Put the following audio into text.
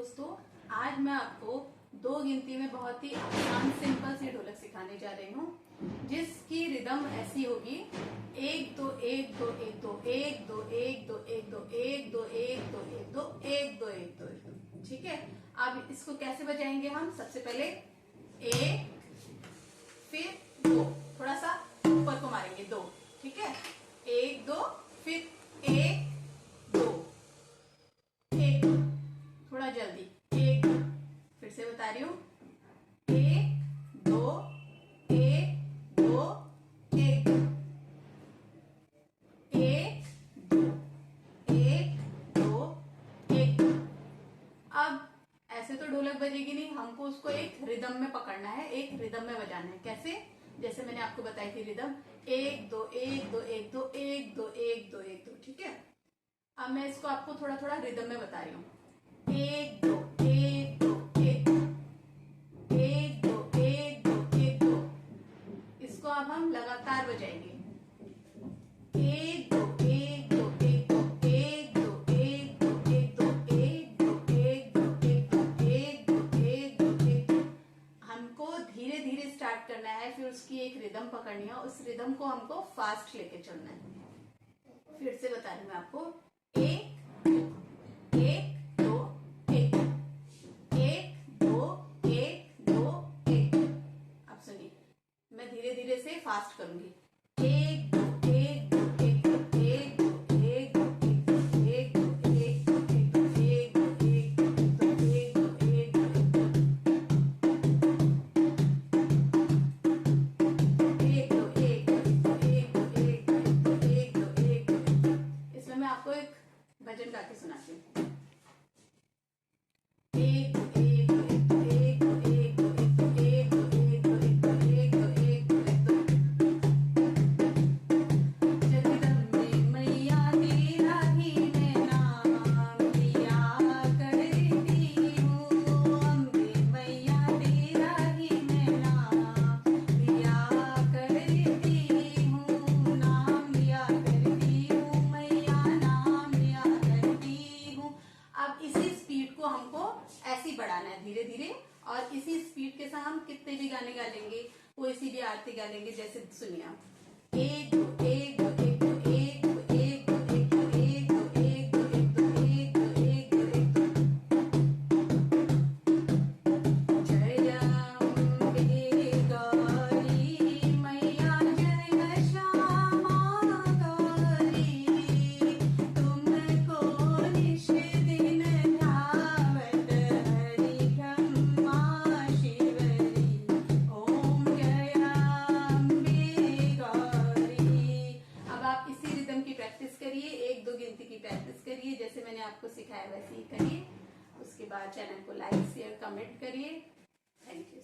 दोस्तों, आज मैं आपको दो गिनती में बहुत ही आसान सिंपल सी ढोलक सिखाने जा रही हूँ, जिसकी रिदम ऐसी होगी 1 2 1 2 1 2 1 2 1 2 1 2 1 2 1 2 1 2 1 2 1 2 1 2। ठीक है, अब इसको कैसे बजाएंगे हम? सबसे पहले 1 फिर 2, थोड़ा सा ऊपर को मारेंगे 2। ठीक है, 1 2 फिर 1 2 1, थोड़ा जल्दी 1 फिर से बता रही हूँ 1 2 1 2 1 1 2 1 2 1। अब ऐसे तो ढोलक बजेगी नहीं, हमको उसको एक रिदम में पकड़ना है, एक रिदम में बजाना है। कैसे? जैसे मैंने आपको बताई थी रिदम 1 2 1 2 1 2 1 2 1 2 1 2। ठीक है, अब मैं इसको आपको थोड़ा थोड़ा रिदम में बता रही हूँ। 1 2 1 2 1 1 2 1 2 1 2। इसको अब हम लगातार बजाएंगे। 1 2 1 2 1 2 1 2 1 2 1 2 1 2 1 2 1 2 1 2 1 2 1 2। हमको धीरे धीरे स्टार्ट करना है, फिर उसकी एक रिदम पकड़नी है, उस रिदम को हमको फास्ट लेके चलना है। फिर से बता रही हूँ मैं आपको 1 1 2 1 1 2 1 2 1। अब सुनिए, मैं धीरे धीरे से फास्ट करूंगी। 1 2 1 2 1 2 1 2 1 2 1 2 1 2 1 2 1 2 1 2 1 2 1 2 1 2 1 2 इसमें मैं आपको एक भजन गा के सुनाती हूँ। 1 2 1 2 1 2 1 2 1 2 1 2 1 2 1 2 1 2 1 2 1 2। जगदम्बे मैया तेरा ही मैं नाम लिया करती हूँ, अम्बे मैया तेरा ही मैं नाम लिया करती हूँ, नाम लिया करती हूँ मैया, नाम लिया करती हूँ। अब इसी स्पीड को हमको ऐसे बढ़ाना है धीरे धीरे, और इसी स्पीड के साथ हम कितने भी गाने गा लेंगे, कोई सी भी आरती गा लेंगे। जैसे सुनिए आप 1 2 1 2 1 2 1 2 1 2 1 2 1 2 1 2 1 2 1 2 1 2 1 2। जय अम्बे गौरी मैया जय श्यामा गौरी, तुमको निश दिन ध्यावत हरि ब्रह्मा शिवरी, ओम जय अम्बे गौरी। अब आप इसी रिदम की प्रैक्टिस करिए, 1 2 गिनती की प्रैक्टिस करिए, जैसे मैंने आपको सिखाया वैसे ही करिए। उसके बाद चैनल को लाइक शेयर कमेंट करिए। Thank you.